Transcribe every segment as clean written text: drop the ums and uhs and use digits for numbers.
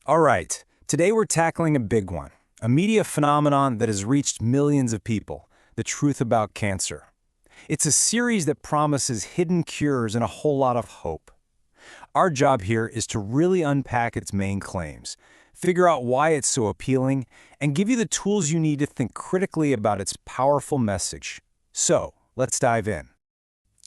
All right, today we're tackling a big one, a media phenomenon that has reached millions of people, the truth about cancer. It's a series that promises hidden cures and a whole lot of hope. Our job here is to really unpack its main claims, figure out why it's so appealing, and give you the tools you need to think critically about its powerful message. So, let's dive in.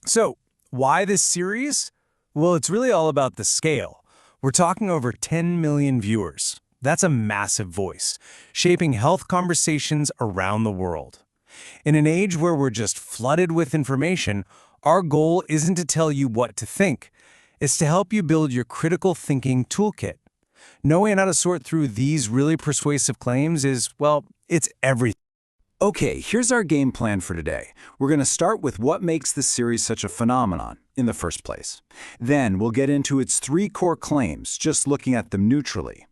So, why this series? Well, it's really all about the scale. We're talking over 10 million viewers. That's a massive voice, shaping health conversations around the world. In an age where we're just flooded with information, our goal isn't to tell you what to think. It's to help you build your critical thinking toolkit. Knowing how to sort through these really persuasive claims is, well, it's everything. Okay, here's our game plan for today. We're going to start with what makes this series such a phenomenon in the first place. Then we'll get into its three core claims, just looking at them neutrally.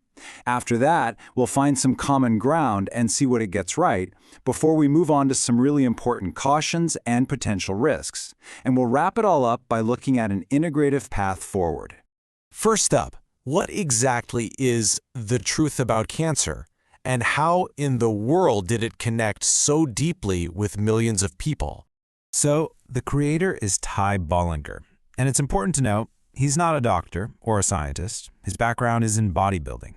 After that, we'll find some common ground and see what it gets right, before we move on to some really important cautions and potential risks. And we'll wrap it all up by looking at an integrative path forward. First up, what exactly is the truth about cancer? And how in the world did it connect so deeply with millions of people? So, the creator is Bollinger. And it's important to note, he's not a doctor or a scientist. His background is in bodybuilding.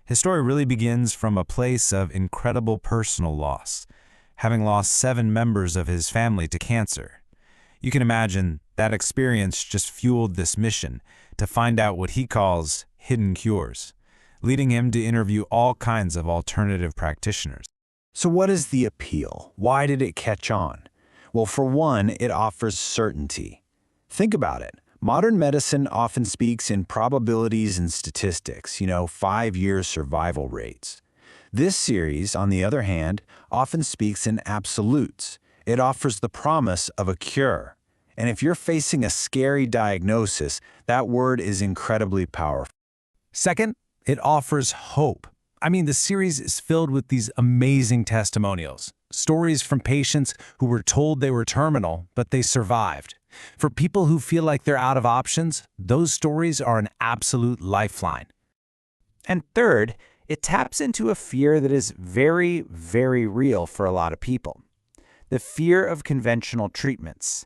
His story really begins from a place of incredible personal loss, having lost 7 members of his family to cancer. You can imagine that experience just fueled this mission to find out what he calls hidden cures, leading him to interview all kinds of alternative practitioners. So what is the appeal? Why did it catch on? Well, for one, it offers certainty. Think about it. Modern medicine often speaks in probabilities and statistics, 5-year survival rates. This series, on the other hand, often speaks in absolutes. It offers the promise of a cure. And if you're facing a scary diagnosis, that word is incredibly powerful. Second, it offers hope. The series is filled with these amazing testimonials. Stories from patients who were told they were terminal, but they survived. For people who feel like they're out of options, those stories are an absolute lifeline. And third, it taps into a fear that is very, very real for a lot of people. The fear of conventional treatments.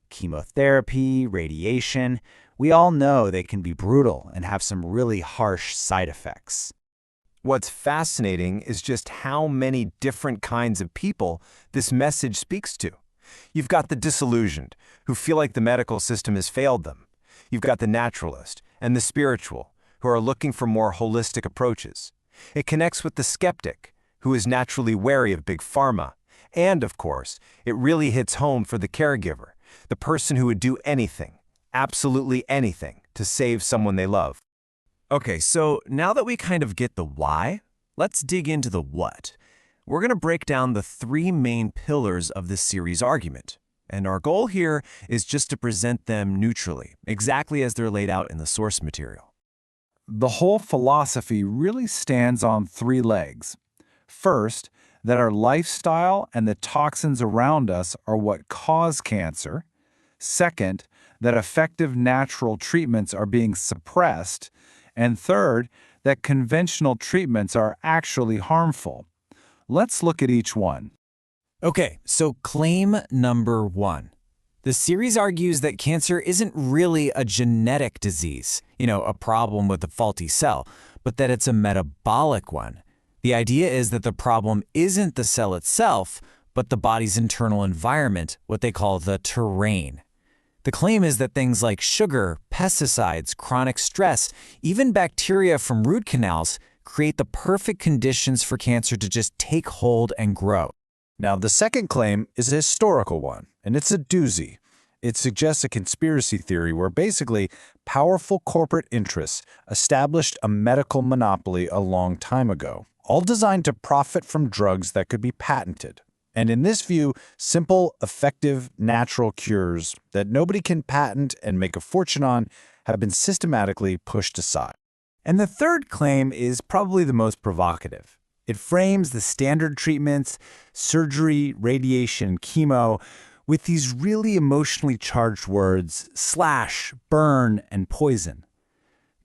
Chemotherapy, radiation, we all know they can be brutal and have some really harsh side effects. What's fascinating is just how many different kinds of people this message speaks to. You've got the disillusioned, who feel like the medical system has failed them. You've got the naturalist and the spiritual, who are looking for more holistic approaches. It connects with the skeptic, who is naturally wary of big pharma. And, of course, it really hits home for the caregiver, the person who would do anything, absolutely anything, to save someone they love. Okay, so now that we kind of get the why, let's dig into the what. We're going to break down the 3 main pillars of this series argument. And our goal here is just to present them neutrally, exactly as they're laid out in the source material. The whole philosophy really stands on 3 legs. First, that our lifestyle and the toxins around us are what cause cancer. Second, that effective natural treatments are being suppressed. And third, that conventional treatments are actually harmful. Let's look at each one. Okay, so claim number 1. The series argues that cancer isn't really a genetic disease, a problem with a faulty cell, but that it's a metabolic one. The idea is that the problem isn't the cell itself, but the body's internal environment, what they call the terrain. The claim is that things like sugar, pesticides, chronic stress, even bacteria from root canals create the perfect conditions for cancer to just take hold and grow. Now, the second claim is a historical one, and it's a doozy. It suggests a conspiracy theory where basically powerful corporate interests established a medical monopoly a long time ago, all designed to profit from drugs that could be patented. And in this view, simple, effective, natural cures that nobody can patent and make a fortune on have been systematically pushed aside. And the third claim is probably the most provocative. It frames the standard treatments, surgery, radiation, chemo, with these really emotionally charged words, slash, burn, and poison.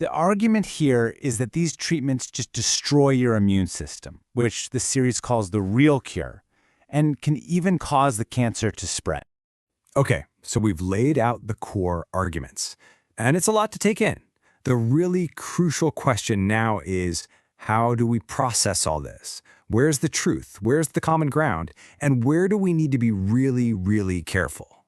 The argument here is that these treatments just destroy your immune system, which the series calls the real cure, and can even cause the cancer to spread. Okay, so we've laid out the core arguments, and it's a lot to take in. The really crucial question now is, how do we process all this? Where's the truth? Where's the common ground? And where do we need to be really, really careful?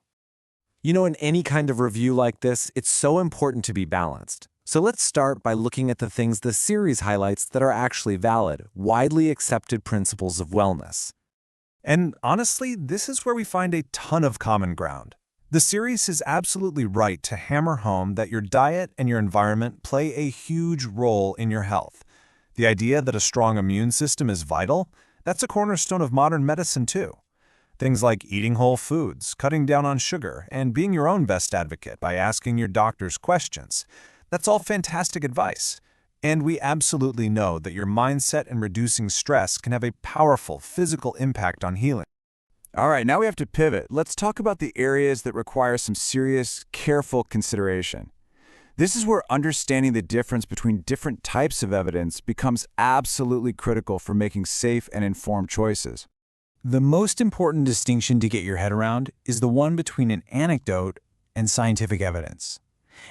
You know, in any kind of review like this, it's so important to be balanced. So let's start by looking at the things the series highlights that are actually valid, widely accepted principles of wellness. And honestly, this is where we find a ton of common ground. The series is absolutely right to hammer home that your diet and your environment play a huge role in your health. The idea that a strong immune system is vital, that's a cornerstone of modern medicine too. Things like eating whole foods, cutting down on sugar, and being your own best advocate by asking your doctors questions. That's all fantastic advice. And we absolutely know that your mindset and reducing stress can have a powerful physical impact on healing. All right, now we have to pivot. Let's talk about the areas that require some serious, careful consideration. This is where understanding the difference between different types of evidence becomes absolutely critical for making safe and informed choices. The most important distinction to get your head around is the one between an anecdote and scientific evidence.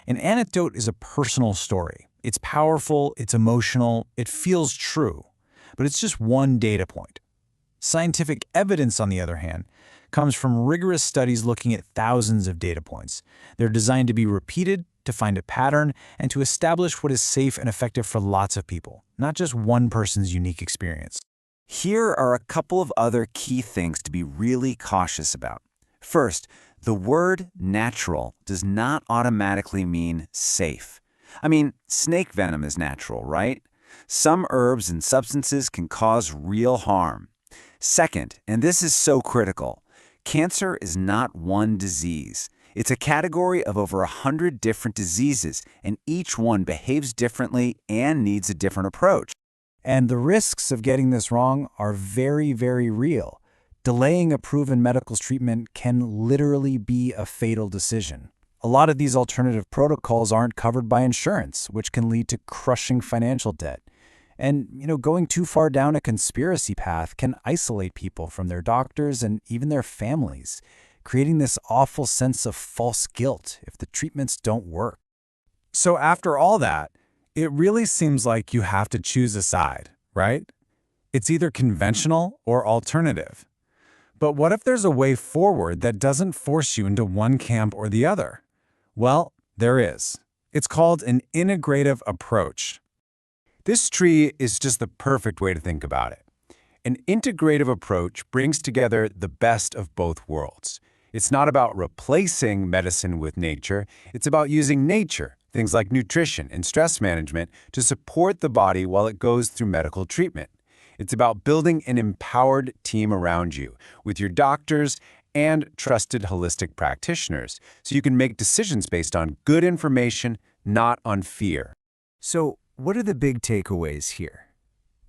An anecdote is a personal story. It's powerful, it's emotional, it feels true, but it's just one data point. Scientific evidence, on the other hand, comes from rigorous studies looking at thousands of data points. They're designed to be repeated, to find a pattern, and to establish what is safe and effective for lots of people, not just one person's unique experience. Here are a couple of other key things to be really cautious about. First, the word natural does not automatically mean safe. I mean, snake venom is natural, right? Some herbs and substances can cause real harm. Second, and this is so critical, cancer is not one disease. It's a category of over 100 different diseases, and each one behaves differently and needs a different approach. And the risks of getting this wrong are very, very real. Delaying a proven medical treatment can literally be a fatal decision. A lot of these alternative protocols aren't covered by insurance, which can lead to crushing financial debt. And, going too far down a conspiracy path can isolate people from their doctors and even their families, creating this awful sense of false guilt if the treatments don't work. So after all that, it really seems like you have to choose a side, right? It's either conventional or alternative. But what if there's a way forward that doesn't force you into one camp or the other? Well, there is. It's called an integrative approach. This tree is just the perfect way to think about it. An integrative approach brings together the best of both worlds. It's not about replacing medicine with nature. It's about using nature, things like nutrition and stress management, to support the body while it goes through medical treatment. It's about building an empowered team around you with your doctors and trusted holistic practitioners so you can make decisions based on good information, not on fear. So, what are the big takeaways here?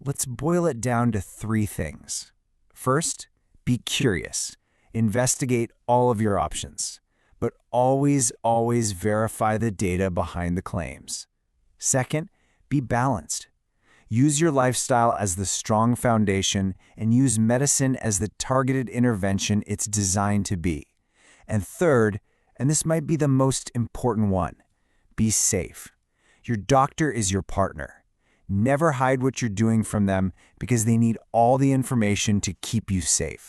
Let's boil it down to 3 things. First, be curious. Investigate all of your options, but always verify the data behind the claims. Second, be balanced. Use your lifestyle as the strong foundation and use medicine as the targeted intervention it's designed to be. And third, and this might be the most important one, be safe. Your doctor is your partner. Never hide what you're doing from them because they need all the information to keep you safe.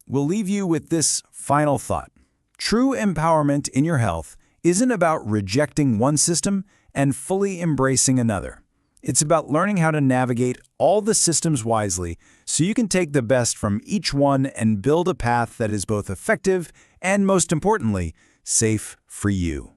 We'll leave you with this final thought. True empowerment in your health isn't about rejecting one system and fully embracing another. It's about learning how to navigate all the systems wisely so you can take the best from each one and build a path that is both effective and, most importantly, safe for you.